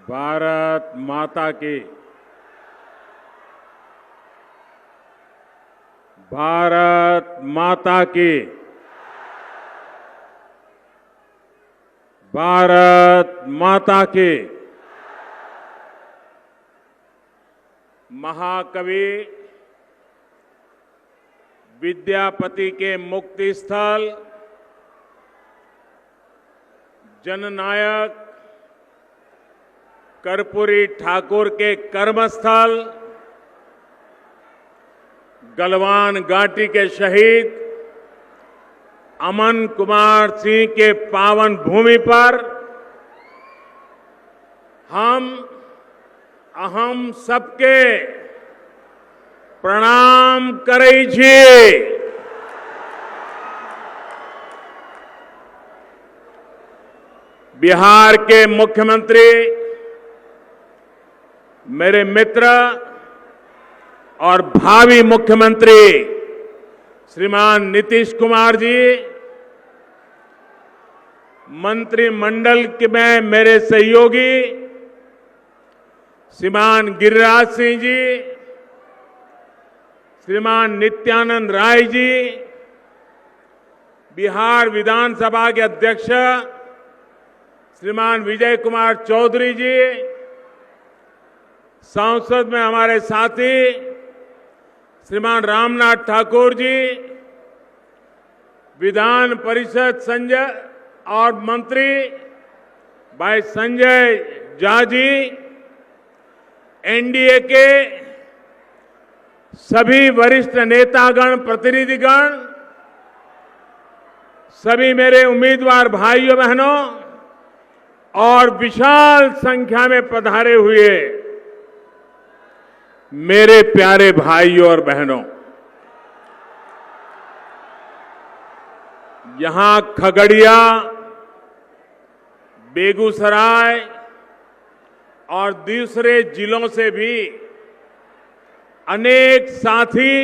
भारत माता की। भारत माता की। भारत माता की। महाकवि विद्यापति के मुक्ति स्थल, जननायक कर्पूरी ठाकुर के कर्मस्थल, गलवान घाटी के शहीद अमन कुमार सिंह के पावन भूमि पर हम सबके प्रणाम करै छी। बिहार के मुख्यमंत्री, मेरे मित्र और भावी मुख्यमंत्री श्रीमान नीतीश कुमार जी, मंत्रिमंडल के में मेरे सहयोगी श्रीमान गिरिराज सिंह जी, श्रीमान नित्यानंद राय जी, बिहार विधानसभा के अध्यक्ष श्रीमान विजय कुमार चौधरी जी, संसद में हमारे साथी श्रीमान रामनाथ ठाकुर जी, विधान परिषद संजय और मंत्री भाई संजय झा जी, एनडीए के सभी वरिष्ठ नेतागण, प्रतिनिधिगण, सभी मेरे उम्मीदवार भाइयों बहनों और विशाल संख्या में पधारे हुए मेरे प्यारे भाइयों और बहनों, यहां खगड़िया, बेगूसराय और दूसरे जिलों से भी अनेक साथी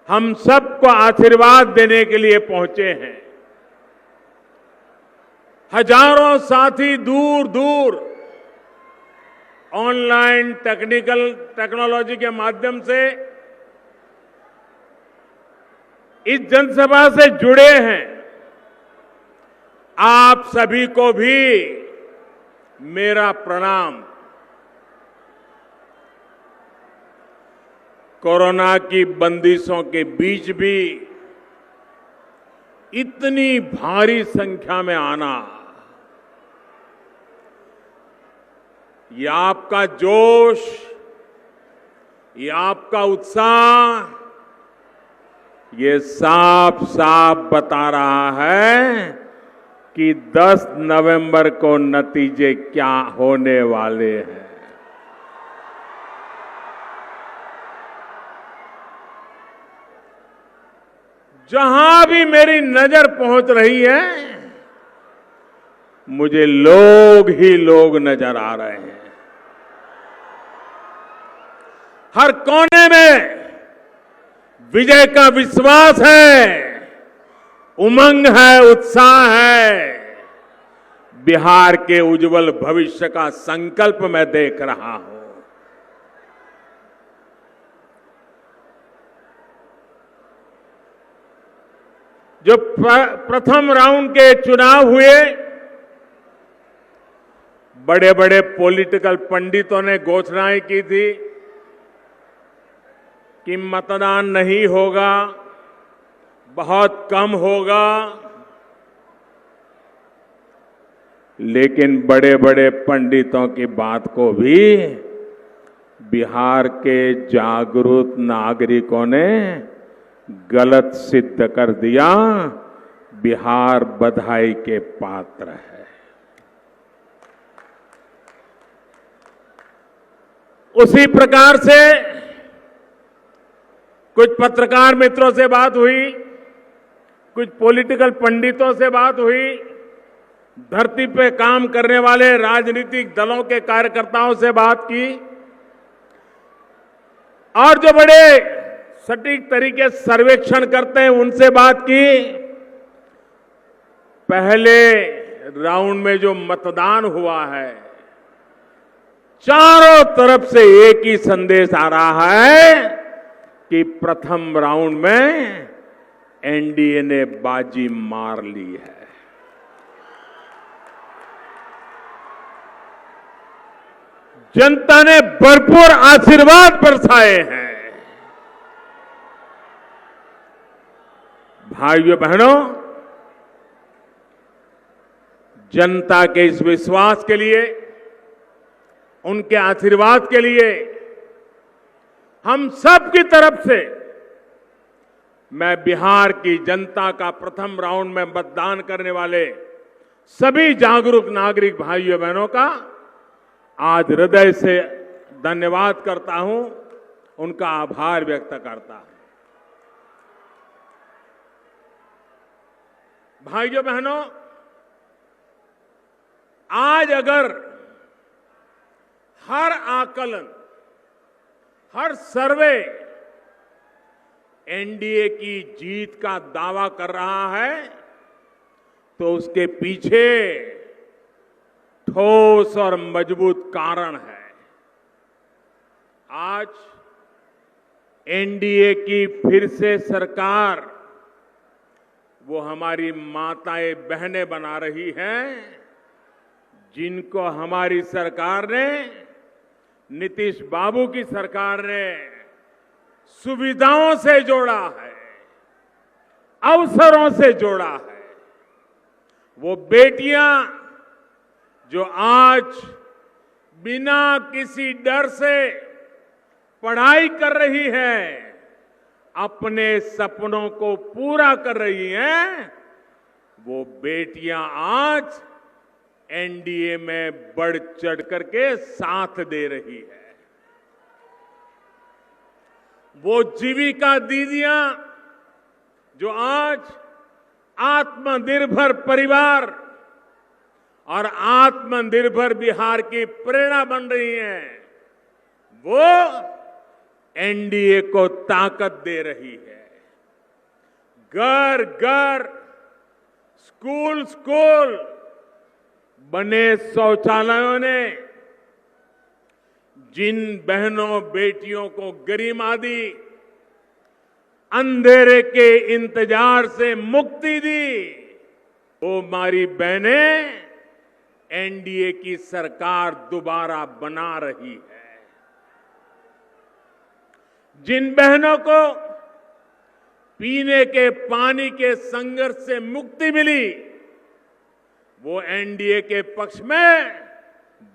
हम सबको आशीर्वाद देने के लिए पहुंचे हैं। हजारों साथी दूर दूर ऑनलाइन टेक्नोलॉजी के माध्यम से इस जनसभा से जुड़े हैं। आप सभी को भी मेरा प्रणाम। कोरोना की बंदिशों के बीच भी इतनी भारी संख्या में आना, ये आपका जोश, ये आपका उत्साह, ये साफ साफ बता रहा है कि 10 नवंबर को नतीजे क्या होने वाले हैं। जहां भी मेरी नजर पहुंच रही है, मुझे लोग ही लोग नजर आ रहे हैं। हर कोने में विजय का विश्वास है, उमंग है, उत्साह है। बिहार के उज्जवल भविष्य का संकल्प मैं देख रहा हूं। जो प्रथम राउंड के चुनाव हुए, बड़े बड़े पॉलिटिकल पंडितों ने घोषणाएं की थी कि मतदान नहीं होगा, बहुत कम होगा, लेकिन बड़े बड़े पंडितों की बात को भी बिहार के जागरूक नागरिकों ने गलत सिद्ध कर दिया। बिहार बधाई के पात्र है। उसी प्रकार से कुछ पत्रकार मित्रों से बात हुई, कुछ पॉलिटिकल पंडितों से बात हुई, धरती पे काम करने वाले राजनीतिक दलों के कार्यकर्ताओं से बात की, और जो बड़े सटीक तरीके से सर्वेक्षण करते हैं उनसे बात की। पहले राउंड में जो मतदान हुआ है, चारों तरफ से एक ही संदेश आ रहा है कि प्रथम राउंड में एनडीए ने बाजी मार ली है। जनता ने भरपूर आशीर्वाद बरसाए हैं। भाइयों बहनों, जनता के इस विश्वास के लिए, उनके आशीर्वाद के लिए हम सब की तरफ से मैं बिहार की जनता का प्रथम राउंड में मतदान करने वाले सभी जागरूक नागरिक भाइयों बहनों का आज हृदय से धन्यवाद करता हूं, उनका आभार व्यक्त करता हूं। भाइयों बहनों, आज अगर हर आकलन, हर सर्वे एनडीए की जीत का दावा कर रहा है तो उसके पीछे ठोस और मजबूत कारण है। आज एनडीए की फिर से सरकार वो हमारी माताएं बहनें बना रही हैं जिनको हमारी सरकार ने, नीतीश बाबू की सरकार ने सुविधाओं से जोड़ा है, अवसरों से जोड़ा है। वो बेटियां जो आज बिना किसी डर से पढ़ाई कर रही हैं, अपने सपनों को पूरा कर रही हैं, वो बेटियां आज एनडीए में बढ़ चढ़ करके साथ दे रही है। वो जीविका दीदियां जो आज आत्मनिर्भर परिवार और आत्मनिर्भर बिहार की प्रेरणा बन रही हैं, वो एनडीए को ताकत दे रही है। घर घर, स्कूल स्कूल बने शौचालयों ने जिन बहनों बेटियों को गरिमा दी, अंधेरे के इंतजार से मुक्ति दी, वो हमारी बहनें एनडीए की सरकार दोबारा बना रही है। जिन बहनों को पीने के पानी के संघर्ष से मुक्ति मिली, वो एनडीए के पक्ष में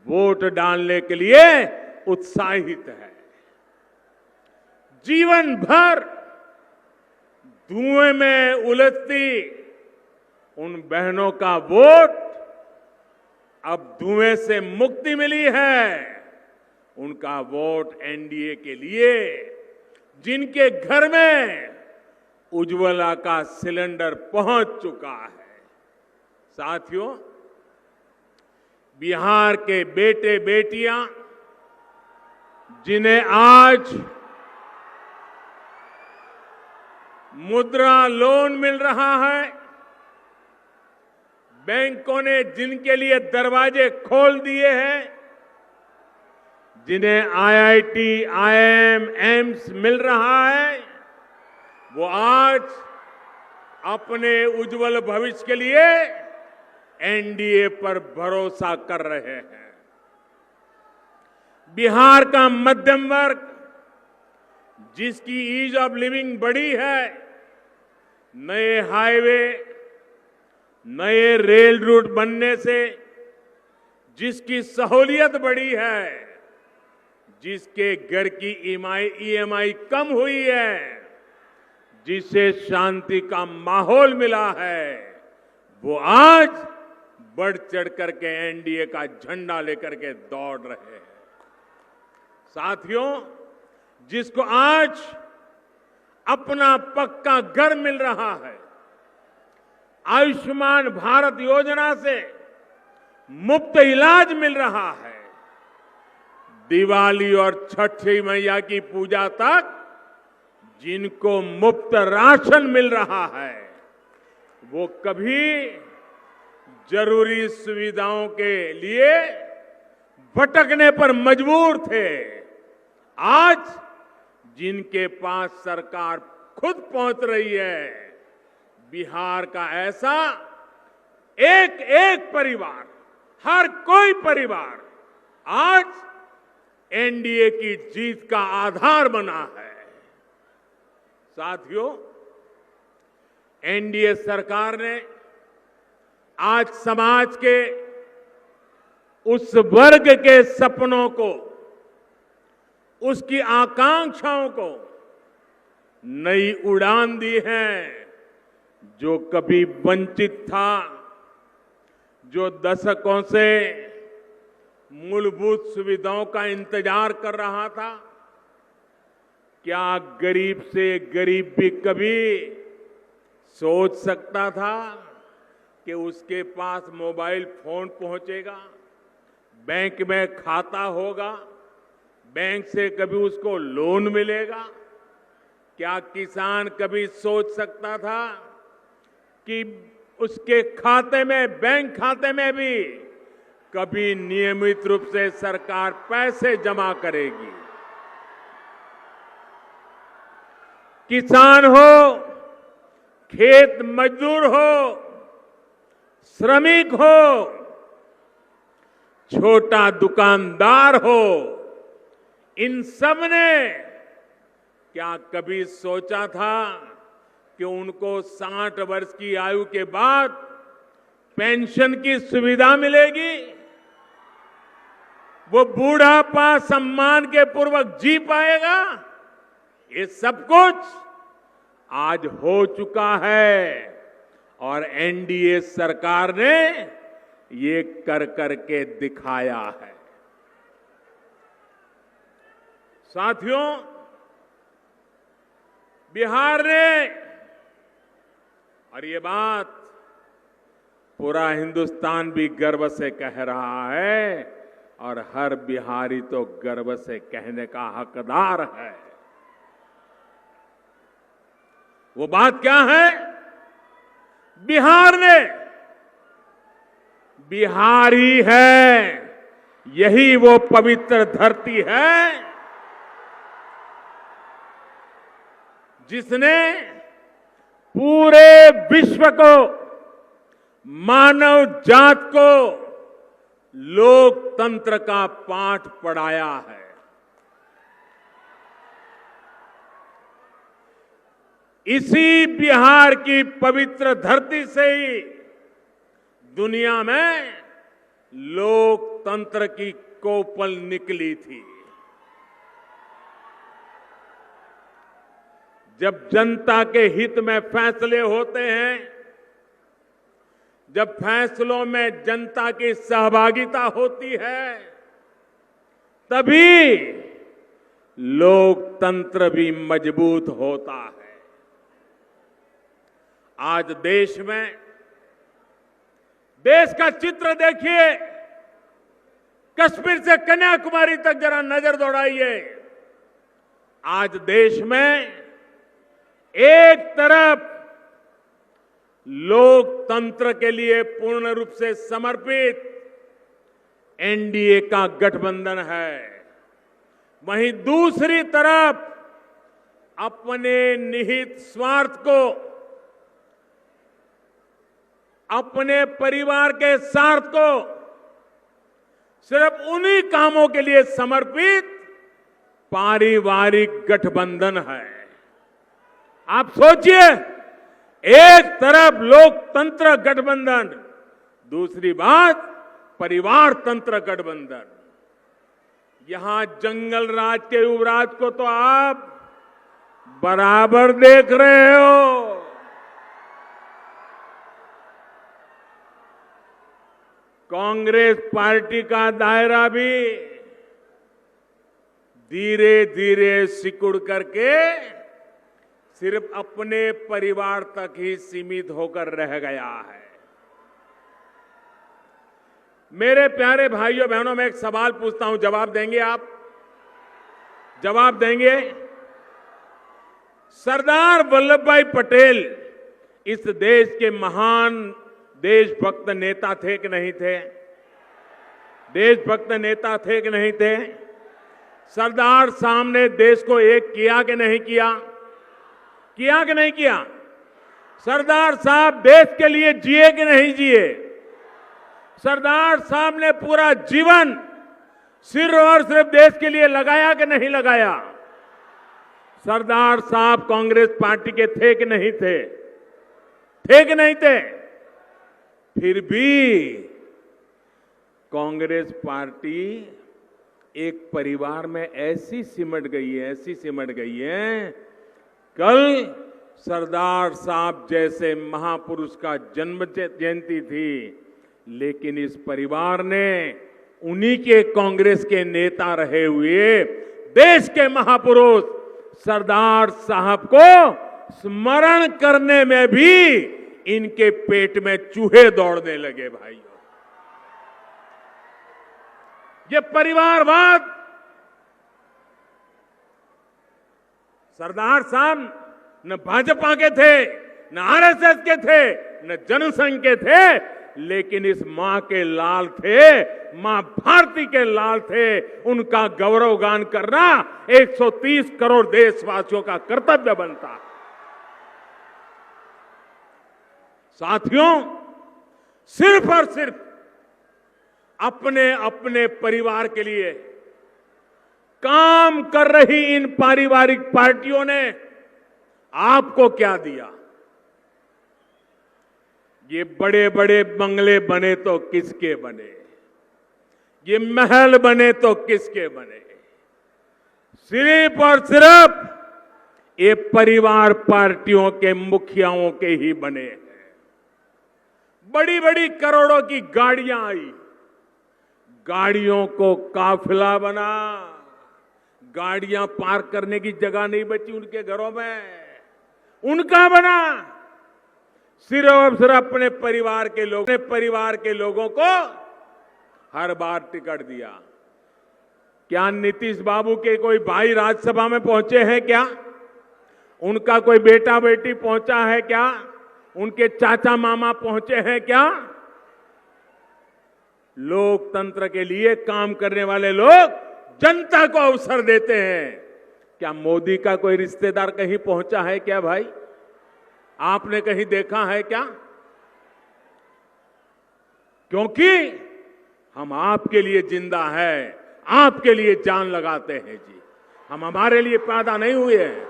वोट डालने के लिए उत्साहित है। जीवन भर धुएं में उलझती उन बहनों का वोट अब धुएं से मुक्ति मिली है, उनका वोट एनडीए के लिए। जिनके घर में उज्ज्वला का सिलेंडर पहुंच चुका है। साथियों, बिहार के बेटे बेटियां जिन्हें आज मुद्रा लोन मिल रहा है, बैंकों ने जिनके लिए दरवाजे खोल दिए हैं, जिन्हें आईआईटी, आईआईएम, एम्स मिल रहा है, वो आज अपने उज्जवल भविष्य के लिए एनडीए पर भरोसा कर रहे हैं। बिहार का मध्यम वर्ग जिसकी ईज ऑफ लिविंग बढ़ी है, नए हाईवे, नए रेल रूट बनने से जिसकी सहूलियत बढ़ी है, जिसके घर की ईएमआई कम हुई है, जिसे शांति का माहौल मिला है, वो आज बढ़ चढ़ करके एनडीए का झंडा लेकर के दौड़ रहे हैं। साथियों, जिसको आज अपना पक्का घर मिल रहा है, आयुष्मान भारत योजना से मुफ्त इलाज मिल रहा है, दिवाली और छठी मैया की पूजा तक जिनको मुफ्त राशन मिल रहा है, वो कभी जरूरी सुविधाओं के लिए भटकने पर मजबूर थे, आज जिनके पास सरकार खुद पहुंच रही है, बिहार का ऐसा एक एक परिवार, हर कोई परिवार आज एनडीए की जीत का आधार बना है। साथियों, एनडीए सरकार ने आज समाज के उस वर्ग के सपनों को, उसकी आकांक्षाओं को नई उड़ान दी है। जो कभी वंचित था, जो दशकों से मूलभूत सुविधाओं का इंतजार कर रहा था, क्या गरीब से गरीब भी कभी सोच सकता था कि उसके पास मोबाइल फोन पहुंचेगा, बैंक में खाता होगा, बैंक से कभी उसको लोन मिलेगा? क्या किसान कभी सोच सकता था कि उसके खाते में, बैंक खाते में भी कभी नियमित रूप से सरकार पैसे जमा करेगी? किसान हो, खेत मजदूर हो, श्रमिक हो, छोटा दुकानदार हो, इन सब ने क्या कभी सोचा था कि उनको 60 वर्ष की आयु के बाद पेंशन की सुविधा मिलेगी, वो बूढ़ापा सम्मान के पूर्वक जी पाएगा? ये सब कुछ आज हो चुका है और एनडीए सरकार ने ये कर करके दिखाया है। साथियों, बिहार ने, और ये बात पूरा हिंदुस्तान भी गर्व से कह रहा है और हर बिहारी तो गर्व से कहने का हकदार है। वो बात क्या है? बिहार ने, बिहारी है, यही वो पवित्र धरती है जिसने पूरे विश्व को, मानव जात को लोकतंत्र का पाठ पढ़ाया है। इसी बिहार की पवित्र धरती से ही दुनिया में लोकतंत्र की कोपल निकली थी। जब जनता के हित में फैसले होते हैं, जब फैसलों में जनता की सहभागिता होती है, तभी लोकतंत्र भी मजबूत होता है। आज देश में, देश का चित्र देखिए, कश्मीर से कन्याकुमारी तक जरा नजर दौड़ाइए। आज देश में एक तरफ लोकतंत्र के लिए पूर्ण रूप से समर्पित एनडीए का गठबंधन है, वहीं दूसरी तरफ अपने निहित स्वार्थ को, अपने परिवार के स्वार्थ को सिर्फ उन्हीं कामों के लिए समर्पित पारिवारिक गठबंधन है। आप सोचिए, एक तरफ लोकतंत्र गठबंधन, दूसरी बात परिवार तंत्र गठबंधन। यहां जंगल राज के युवराज को तो आप बराबर देख रहे हो। कांग्रेस पार्टी का दायरा भी धीरे धीरे सिकुड़ करके सिर्फ अपने परिवार तक ही सीमित होकर रह गया है। मेरे प्यारे भाइयों बहनों, मैं एक सवाल पूछता हूं, जवाब देंगे आप? जवाब देंगे? सरदार वल्लभ भाई पटेल इस देश के महान देशभक्त नेता थे कि नहीं थे? देशभक्त नेता थे कि नहीं थे? सरदार साहब ने देश को एक किया कि नहीं किया? किया कि नहीं किया? सरदार साहब देश के लिए जिए कि नहीं जिए? सरदार साहब ने पूरा जीवन सिर्फ और सिर्फ देश के लिए लगाया कि नहीं लगाया? सरदार साहब कांग्रेस पार्टी के थे कि नहीं थे? थे कि नहीं थे? फिर भी कांग्रेस पार्टी एक परिवार में ऐसी सिमट गई है, ऐसी सिमट गई है। कल सरदार साहब जैसे महापुरुष का जन्म जयंती थी, लेकिन इस परिवार ने उन्हीं के कांग्रेस के नेता रहे हुए देश के महापुरुष सरदार साहब को स्मरण करने में भी इनके पेट में चूहे दौड़ने लगे। भाइयों, ये परिवारवाद, सरदार साहब न भाजपा के थे, न आरएसएस के थे, न जनसंघ के थे, लेकिन इस मां के लाल थे, मां भारती के लाल थे। उनका गौरवगान करना 130 करोड़ देशवासियों का कर्तव्य बनता है। साथियों, सिर्फ और सिर्फ अपने अपने परिवार के लिए काम कर रही इन पारिवारिक पार्टियों ने आपको क्या दिया? ये बड़े बड़े बंगले बने तो किसके बने? ये महल बने तो किसके बने? सिर्फ और सिर्फ ये परिवार पार्टियों के मुखियाओं के ही बने हैं। बड़ी बड़ी करोड़ों की गाड़ियां आई, गाड़ियों को काफिला बना, गाड़ियां पार्क करने की जगह नहीं बची उनके घरों में, उनका बना। सिर्फ और सिर्फ अपने परिवार के लोगों को हर बार टिकट दिया। क्या नीतीश बाबू के कोई भाई राज्यसभा में पहुंचे हैं क्या? उनका कोई बेटा बेटी पहुंचा है क्या? उनके चाचा मामा पहुंचे हैं क्या? लोकतंत्र के लिए काम करने वाले लोग जनता को अवसर देते हैं। क्या मोदी का कोई रिश्तेदार कहीं पहुंचा है क्या भाई? आपने कहीं देखा है क्या? क्योंकि हम आपके लिए जिंदा है, आपके लिए जान लगाते हैं जी। हम हमारे लिए पैदा नहीं हुए हैं।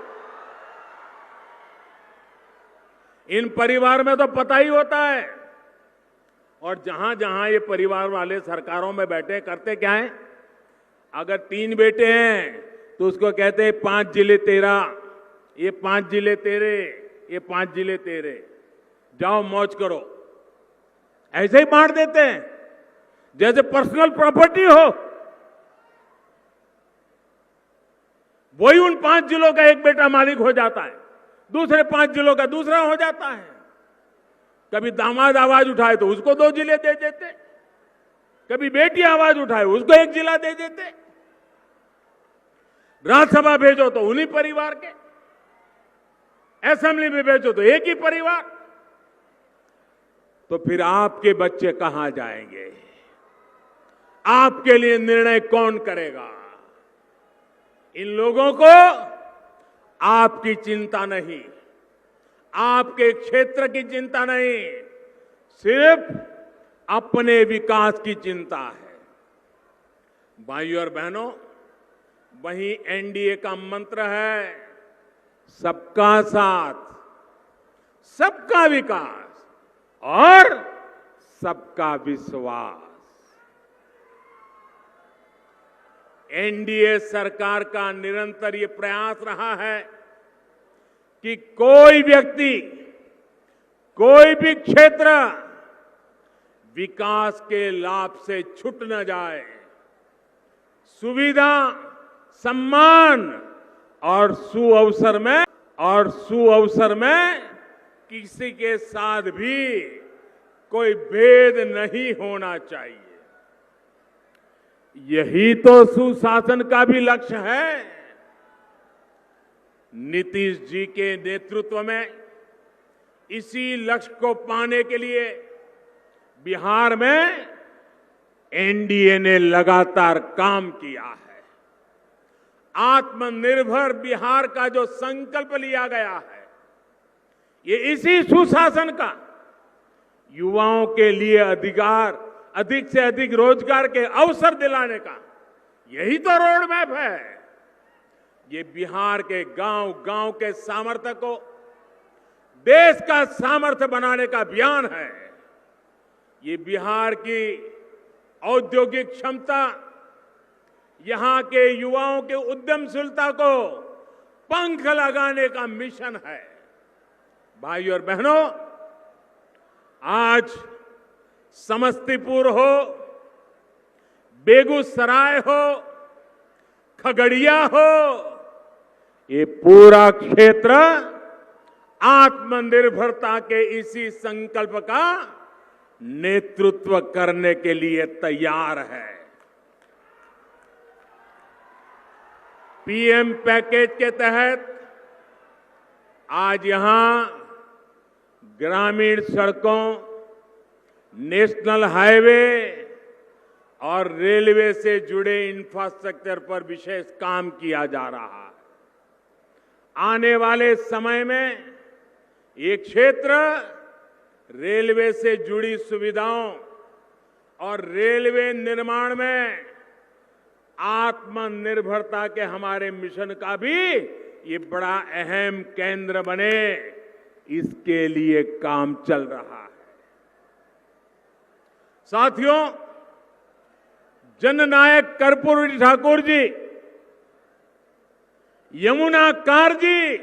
इन परिवार में तो पता ही होता है। और जहां जहां ये परिवार वाले सरकारों में बैठे करते क्या है? अगर 3 बेटे हैं तो उसको कहते हैं 5 जिले तेरा, ये 5 जिले तेरे, ये 5 जिले तेरे, जाओ मौज करो। ऐसे ही बांट देते हैं जैसे पर्सनल प्रॉपर्टी हो। वही उन 5 जिलों का एक बेटा मालिक हो जाता है, दूसरे 5 जिलों का दूसरा हो जाता है। कभी दामाद आवाज उठाए तो उसको 2 जिले दे देते, कभी बेटी आवाज उठाए उसको 1 जिला दे देते। राज्यसभा भेजो तो उन्हीं परिवार के, असेंबली में भेजो तो एक ही परिवार। तो फिर आपके बच्चे कहां जाएंगे? आपके लिए निर्णय कौन करेगा? इन लोगों को आपकी चिंता नहीं, आपके क्षेत्र की चिंता नहीं, सिर्फ अपने विकास की चिंता है। भाइयों और बहनों, वहीं एनडीए का मंत्र है सबका साथ, सबका विकास और सबका विश्वास। एनडीए सरकार का निरंतर ये प्रयास रहा है कि कोई व्यक्ति, कोई भी क्षेत्र विकास के लाभ से छूट न जाए। सुविधा, सम्मान और सुअवसर में किसी के साथ भी कोई भेद नहीं होना चाहिए। यही तो सुशासन का भी लक्ष्य है। नीतीश जी के नेतृत्व में इसी लक्ष्य को पाने के लिए बिहार में एनडीए ने लगातार काम किया है। आत्मनिर्भर बिहार का जो संकल्प लिया गया है, ये इसी सुशासन का युवाओं के लिए अधिक से अधिक रोजगार के अवसर दिलाने का यही तो रोड मैप है। ये बिहार के गांव गांव के सामर्थ्य को देश का सामर्थ्य बनाने का अभियान है। ये बिहार की औद्योगिक क्षमता, यहां के युवाओं के उद्यमशीलता को पंख लगाने का मिशन है। भाइयों और बहनों, आज समस्तीपुर हो, बेगूसराय हो, खगड़िया हो, ये पूरा क्षेत्र आत्मनिर्भरता के इसी संकल्प का नेतृत्व करने के लिए तैयार है। पीएम पैकेज के तहत आज यहां ग्रामीण सड़कों, नेशनल हाईवे और रेलवे से जुड़े इंफ्रास्ट्रक्चर पर विशेष काम किया जा रहा है। आने वाले समय में ये क्षेत्र रेलवे से जुड़ी सुविधाओं और रेलवे निर्माण में आत्मनिर्भरता के हमारे मिशन का भी ये बड़ा अहम केंद्र बने, इसके लिए काम चल रहा है। साथियों, जननायक कर्पूरी ठाकुर जी, यमुना कार जी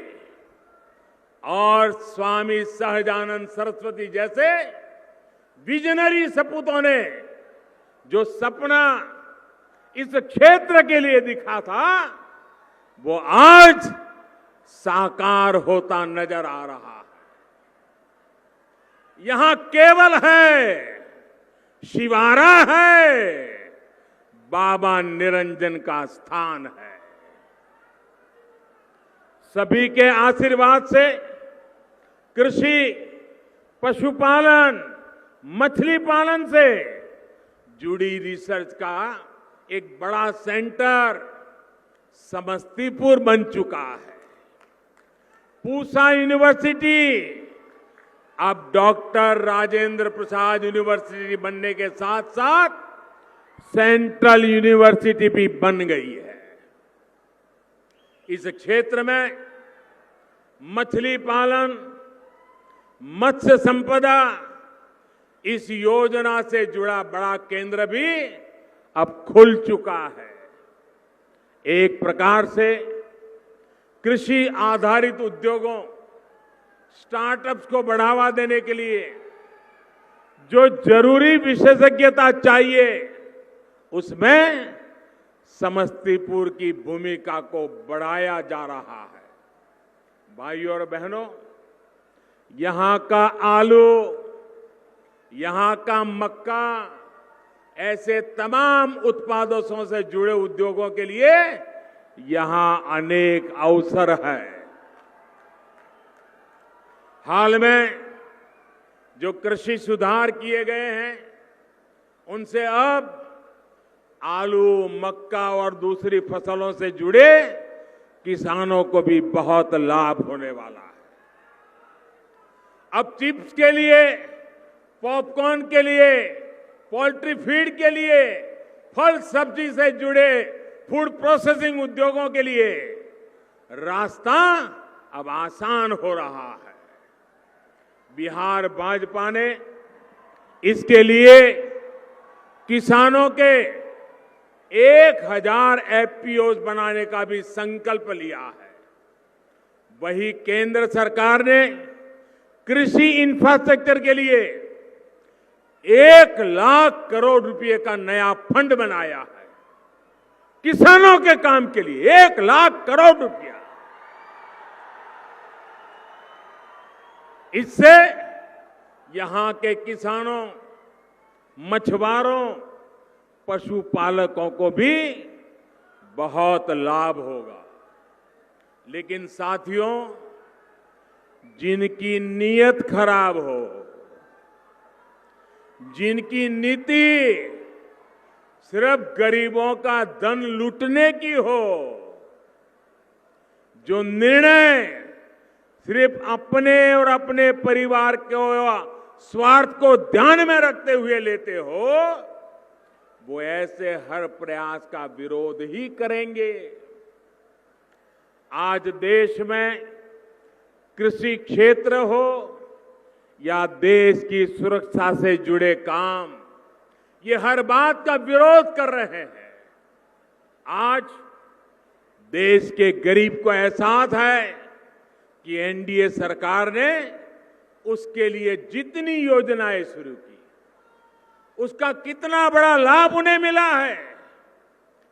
और स्वामी सहजानंद सरस्वती जैसे विजनरी सपूतों ने जो सपना इस क्षेत्र के लिए दिखा था, वो आज साकार होता नजर आ रहा है। यहां केवल है, शिवारा है, बाबा निरंजन का स्थान है। सभी के आशीर्वाद से कृषि, पशुपालन, मछली पालन से जुड़ी रिसर्च का एक बड़ा सेंटर समस्तीपुर बन चुका है। पूसा यूनिवर्सिटी अब डॉक्टर राजेंद्र प्रसाद यूनिवर्सिटी बनने के साथ साथ सेंट्रल यूनिवर्सिटी भी बन गई है। इस क्षेत्र में मछली पालन, मत्स्य संपदा, इस योजना से जुड़ा बड़ा केंद्र भी अब खुल चुका है। एक प्रकार से कृषि आधारित उद्योगों, स्टार्टअप्स को बढ़ावा देने के लिए जो जरूरी विशेषज्ञता चाहिए, उसमें समस्तीपुर की भूमिका को बढ़ाया जा रहा है। भाइयों और बहनों, यहां का आलू, यहां का मक्का, ऐसे तमाम उत्पादों से जुड़े उद्योगों के लिए यहां अनेक अवसर है। हाल में जो कृषि सुधार किए गए हैं, उनसे अब आलू, मक्का और दूसरी फसलों से जुड़े किसानों को भी बहुत लाभ होने वाला है। अब चिप्स के लिए, पॉपकॉर्न के लिए, पोल्ट्री फीड के लिए, फल सब्जी से जुड़े फूड प्रोसेसिंग उद्योगों के लिए रास्ता अब आसान हो रहा है। बिहार भाजपा ने इसके लिए किसानों के 1000 एफपीओज बनाने का भी संकल्प लिया है। वही केंद्र सरकार ने कृषि इंफ्रास्ट्रक्चर के लिए 1 लाख करोड़ रुपए का नया फंड बनाया है। किसानों के काम के लिए 1 लाख करोड़ रुपया। इससे यहां के किसानों, मछुआरों, पशुपालकों को भी बहुत लाभ होगा। लेकिन साथियों, जिनकी नीयत खराब हो, जिनकी नीति सिर्फ गरीबों का धन लूटने की हो, जो निर्णय सिर्फ अपने और अपने परिवार को स्वार्थ को ध्यान में रखते हुए लेते हो, वो ऐसे हर प्रयास का विरोध ही करेंगे। आज देश में कृषि क्षेत्र हो या देश की सुरक्षा से जुड़े काम, ये हर बात का विरोध कर रहे हैं। आज देश के गरीब को एहसास है कि एनडीए सरकार ने उसके लिए जितनी योजनाएं शुरू की, उसका कितना बड़ा लाभ उन्हें मिला है।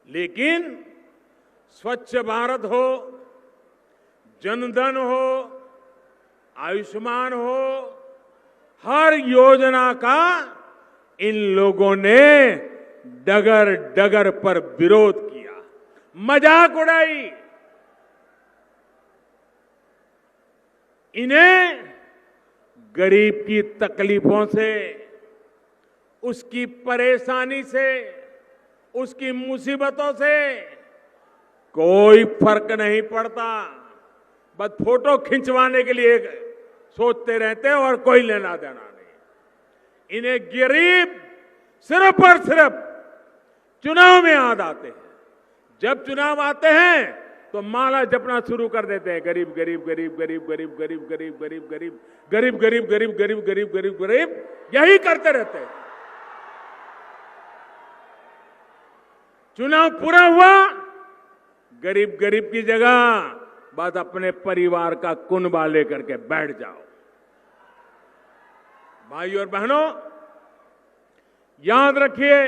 लेकिन स्वच्छ भारत हो, जनधन हो, आयुष्मान हो, हर योजना का इन लोगों ने डगर डगर पर विरोध किया, मजाक उड़ाई। इन्हें गरीब की तकलीफों से, उसकी परेशानी से, उसकी मुसीबतों से कोई फर्क नहीं पड़ता। बस फोटो खिंचवाने के लिए सोचते रहते हैं और कोई लेना देना नहीं। इन्हें गरीब सिर्फ और सिर्फ चुनाव में याद आते हैं। जब चुनाव आते हैं तो माला जपना शुरू कर देते हैं, गरीब गरीब गरीब गरीब गरीब गरीब गरीब गरीब गरीब गरीब गरीब गरीब गरीब गरीब गरीब गरीब, यही करते रहते हैं। चुनाव पूरा हुआ, गरीब गरीब की जगह बस अपने परिवार का कुनबा लेकर के बैठ जाओ। भाइयों और बहनों, याद रखिए,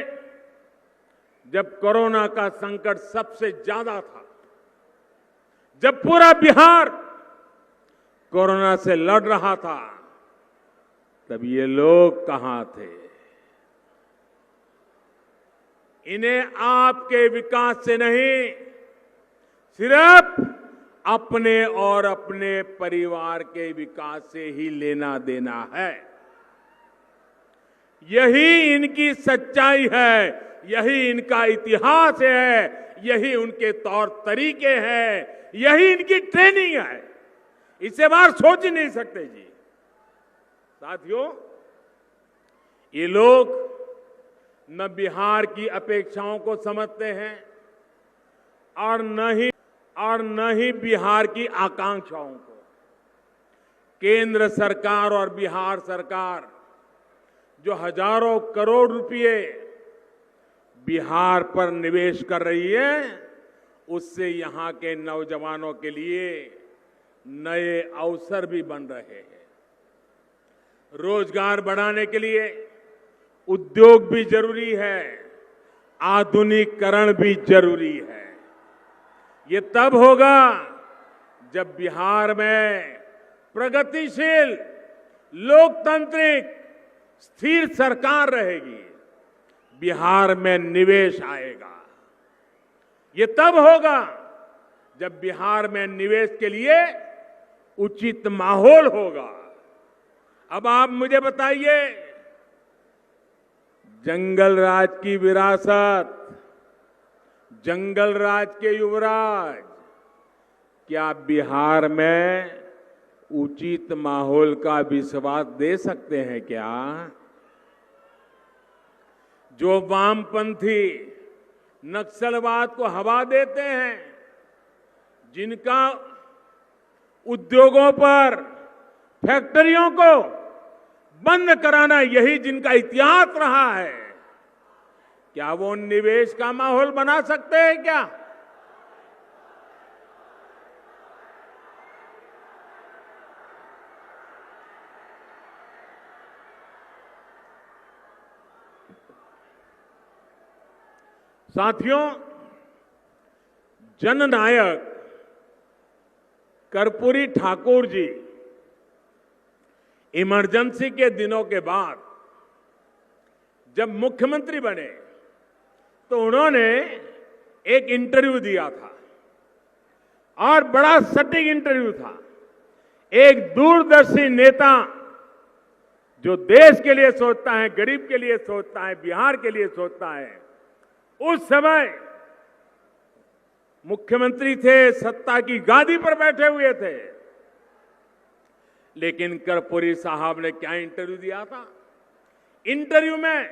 जब कोरोना का संकट सबसे ज्यादा था, जब पूरा बिहार कोरोना से लड़ रहा था, तब ये लोग कहां थे? इन्हें आपके विकास से नहीं, सिर्फ अपने और अपने परिवार के विकास से ही लेना देना है। यही इनकी सच्चाई है, यही इनका इतिहास है, यही उनके तौर तरीके हैं, यही इनकी ट्रेनिंग है। इससे बाहर सोच ही नहीं सकते जी। साथियों, ये लोग न बिहार की अपेक्षाओं को समझते हैं और न ही बिहार की आकांक्षाओं को। केंद्र सरकार और बिहार सरकार जो हजारों करोड़ रुपए बिहार पर निवेश कर रही है, उससे यहां के नौजवानों के लिए नए अवसर भी बन रहे हैं। रोजगार बढ़ाने के लिए उद्योग भी जरूरी है, आधुनिकीकरण भी जरूरी है। ये तब होगा जब बिहार में प्रगतिशील, लोकतांत्रिक, स्थिर सरकार रहेगी, बिहार में निवेश आएगा। ये तब होगा जब बिहार में निवेश के लिए उचित माहौल होगा। अब आप मुझे बताइए, जंगल राज की विरासत, जंगल राज के युवराज, क्या बिहार में उचित माहौल का विश्वास दे सकते हैं क्या? जो वामपंथी नक्सलवाद को हवा देते हैं, जिनका उद्योगों पर, फैक्ट्रियों को बंद कराना यही जिनका इतिहास रहा है, क्या वो निवेश का माहौल बना सकते हैं क्या? साथियों, जननायक कर्पूरी ठाकुर जी इमरजेंसी के दिनों के बाद जब मुख्यमंत्री बने तो उन्होंने एक इंटरव्यू दिया था और बड़ा सटीक इंटरव्यू था। एक दूरदर्शी नेता जो देश के लिए सोचता है, गरीब के लिए सोचता है, बिहार के लिए सोचता है, उस समय मुख्यमंत्री थे, सत्ता की गादी पर बैठे हुए थे, लेकिन कर्पूरी साहब ने क्या इंटरव्यू दिया था? इंटरव्यू में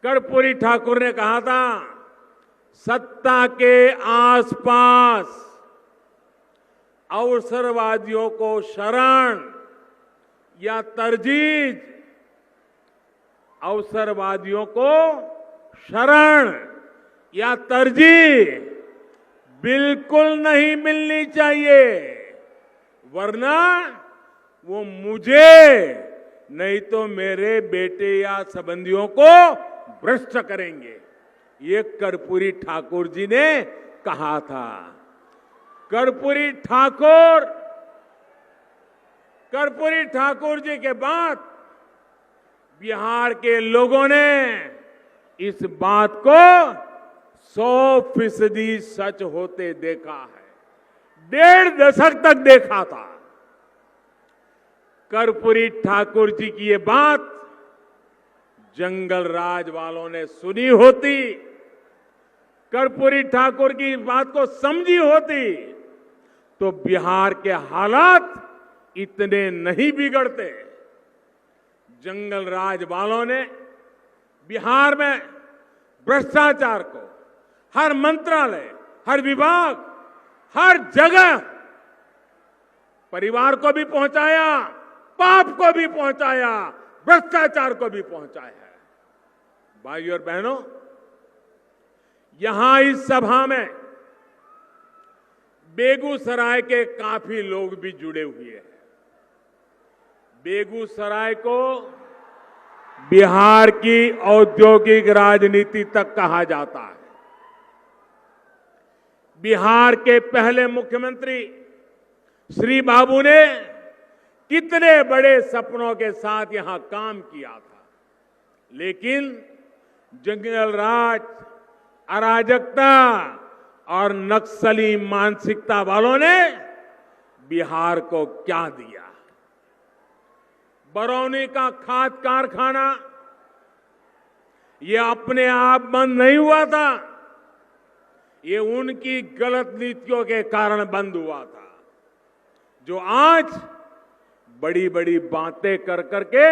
कर्पूरी ठाकुर ने कहा था, सत्ता के आसपास अवसरवादियों को शरण या तरजीह, अवसरवादियों को शरण या तरजीह बिल्कुल नहीं मिलनी चाहिए, वरना वो मुझे नहीं तो मेरे बेटे या संबंधियों को भ्रष्ट करेंगे। ये कर्पूरी ठाकुर जी ने कहा था। कर्पूरी ठाकुर जी के बाद बिहार के लोगों ने इस बात को 100% सच होते देखा है। 1.5 दशक तक देखा था। कर्पूरी ठाकुर जी की ये बात जंगल राज वालों ने सुनी होती, कर्पूरी ठाकुर की बात को समझी होती, तो बिहार के हालात इतने नहीं बिगड़ते। जंगल राज वालों ने बिहार में भ्रष्टाचार को हर मंत्रालय, हर विभाग, हर जगह परिवार को भी पहुंचाया, पाप को भी पहुंचाया, भ्रष्टाचार को भी पहुंचाया है। भाइयों और बहनों, यहां इस सभा में बेगूसराय के काफी लोग भी जुड़े हुए हैं। बेगूसराय को बिहार की औद्योगिक राजनीति तक कहा जाता है। बिहार के पहले मुख्यमंत्री श्री बाबू ने कितने बड़े सपनों के साथ यहां काम किया था, लेकिन जंगल राज, अराजकता और नक्सली मानसिकता वालों ने बिहार को क्या दिया? बरौनी का खाद कारखाना ये अपने आप बंद नहीं हुआ था, ये उनकी गलत नीतियों के कारण बंद हुआ था, जो आज बड़ी बड़ी बातें कर करके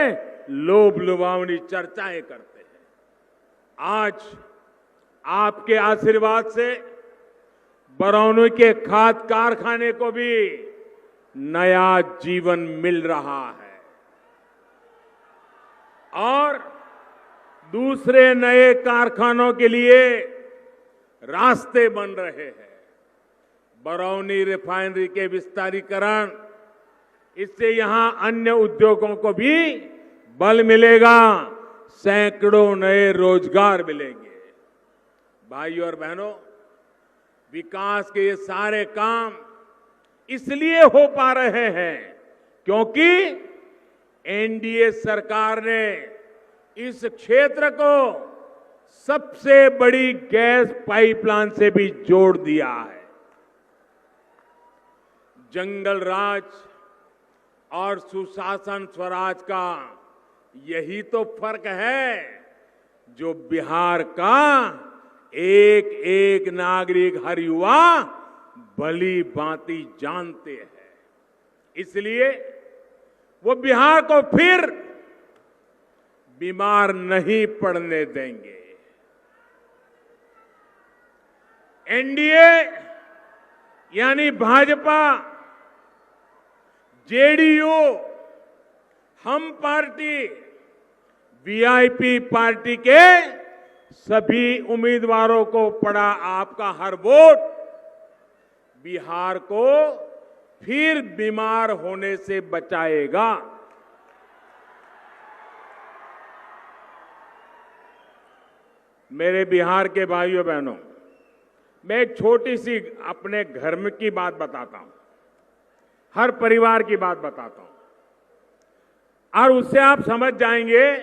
लोभ लुभावनी चर्चाएं करते हैं। आज आपके आशीर्वाद से बरौनी के खाद कारखाने को भी नया जीवन मिल रहा है और दूसरे नए कारखानों के लिए रास्ते बन रहे हैं। बरौनी रिफाइनरी के विस्तारीकरण, इससे यहां अन्य उद्योगों को भी बल मिलेगा, सैकड़ों नए रोजगार मिलेंगे। भाइयों और बहनों, विकास के ये सारे काम इसलिए हो पा रहे हैं क्योंकि एनडीए सरकार ने इस क्षेत्र को सबसे बड़ी गैस पाइपलाइन से भी जोड़ दिया है। जंगल राज और सुशासन स्वराज का यही तो फर्क है जो बिहार का एक एक नागरिक, हर युवा भली भांति जानते हैं। इसलिए वो बिहार को फिर बीमार नहीं पड़ने देंगे। एनडीए यानी भाजपा, जेडीयू, हम पार्टी, वीआईपी पार्टी के सभी उम्मीदवारों को पड़ा आपका हर वोट बिहार को फिर बीमार होने से बचाएगा। मेरे बिहार के भाइयों बहनों, मैं एक छोटी सी अपने घर में की बात बताता हूं, हर परिवार की बात बताता हूं और उससे आप समझ जाएंगे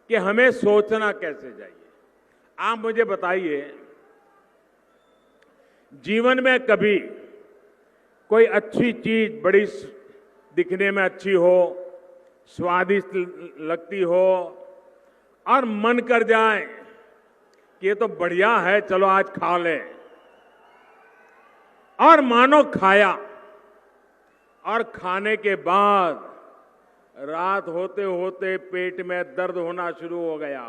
कि हमें सोचना कैसे चाहिए। आप मुझे बताइए, जीवन में कभी कोई अच्छी चीज बड़ी दिखने में अच्छी हो, स्वादिष्ट लगती हो और मन कर जाए कि ये तो बढ़िया है, चलो आज खा लें। और मानो खाया, और खाने के बाद रात होते होते पेट में दर्द होना शुरू हो गया,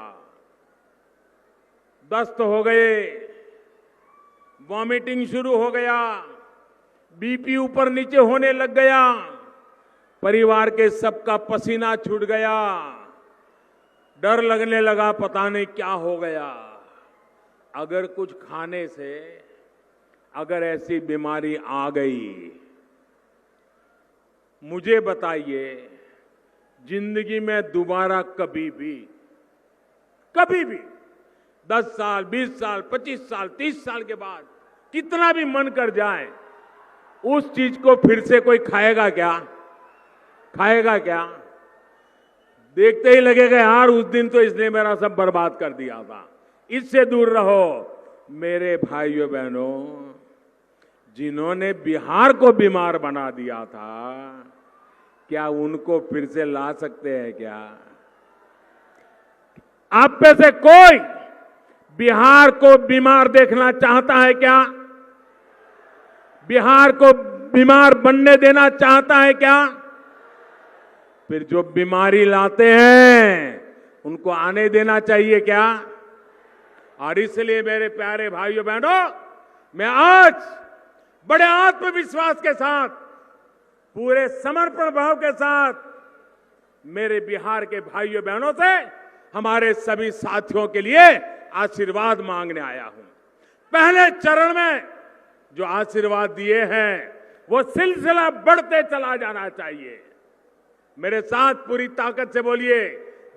दस्त हो गए, वॉमिटिंग शुरू हो गया, बीपी ऊपर नीचे होने लग गया, परिवार के सबका पसीना छूट गया, डर लगने लगा पता नहीं क्या हो गया। अगर कुछ खाने से अगर ऐसी बीमारी आ गई, मुझे बताइए जिंदगी में दोबारा कभी भी 10 साल, 20 साल, 25 साल, 30 साल के बाद कितना भी मन कर जाए, उस चीज को फिर से कोई खाएगा क्या? खाएगा क्या? देखते ही लगेगा यार उस दिन तो इसने मेरा सब बर्बाद कर दिया था, इससे दूर रहो। मेरे भाइयों बहनों, जिन्होंने बिहार को बीमार बना दिया था, क्या उनको फिर से ला सकते हैं क्या? आप में से कोई बिहार को बीमार देखना चाहता है क्या? बिहार को बीमार बनने देना चाहता है क्या? फिर जो बीमारी लाते हैं उनको आने देना चाहिए क्या? और इसलिए मेरे प्यारे भाइयों बहनों, मैं आज बड़े आत्मविश्वास के साथ, पूरे समर्पण भाव के साथ मेरे बिहार के भाइयों बहनों से, हमारे सभी साथियों के लिए आशीर्वाद मांगने आया हूं। पहले चरण में जो आशीर्वाद दिए हैं वो सिलसिला बढ़ते चला जाना चाहिए। मेरे साथ पूरी ताकत से बोलिए,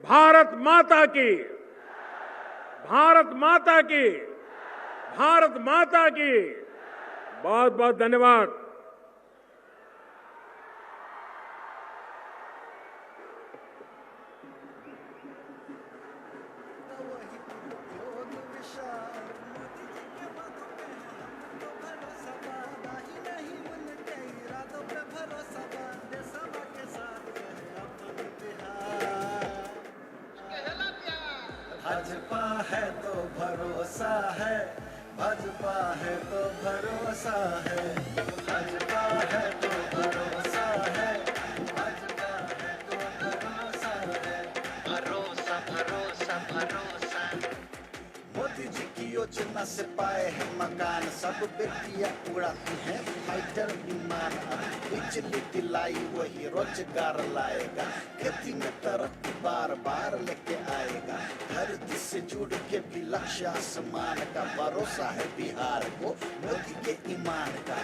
भारत माता की, भारत माता की, भारत माता की। बहुत बहुत धन्यवाद। भाजपा है तो भरोसा है, भाजपा है तो भरोसा है, भाजपा है तो भरोसा है, भाजपा है तो भरोसा है, भरोसा भरोसा भरोसा। मोदी जी की योजना से पाए हैं मकान, सब बेटियां उड़ाती हैं फाइटर विमान। बिजली दिलाई वही रोजगार लाएगा, खेती में तरक्की बार बार लेके आएगा। धरती से जुड़ के भी लक्ष्य आसमान का, भरोसा है बिहार को मोदी के ईमान का,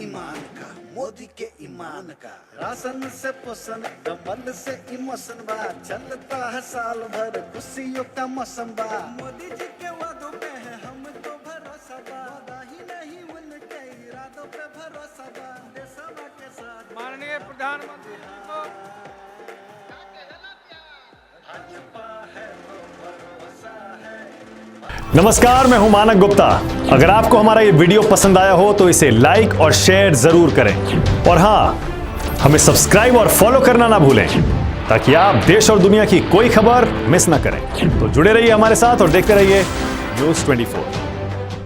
ईमान का, मोदी के ईमान का। राशन से पोषण, कमल से इमोशन बा, चलता है साल भर खुशियों का मौसम बा। मोदी जी के वादों पे है हम तो भरोसा बा, ही नहीं उनके इरादों पे भरोसा बा। देशवा के साथ माननीय प्रधानमंत्री को नमस्कार, मैं हूं मानक गुप्ता। अगर आपको हमारा ये वीडियो पसंद आया हो तो इसे लाइक और शेयर जरूर करें, और हां, हमें सब्सक्राइब और फॉलो करना ना भूलें ताकि आप देश और दुनिया की कोई खबर मिस ना करें। तो जुड़े रहिए हमारे साथ और देखते रहिए News 24।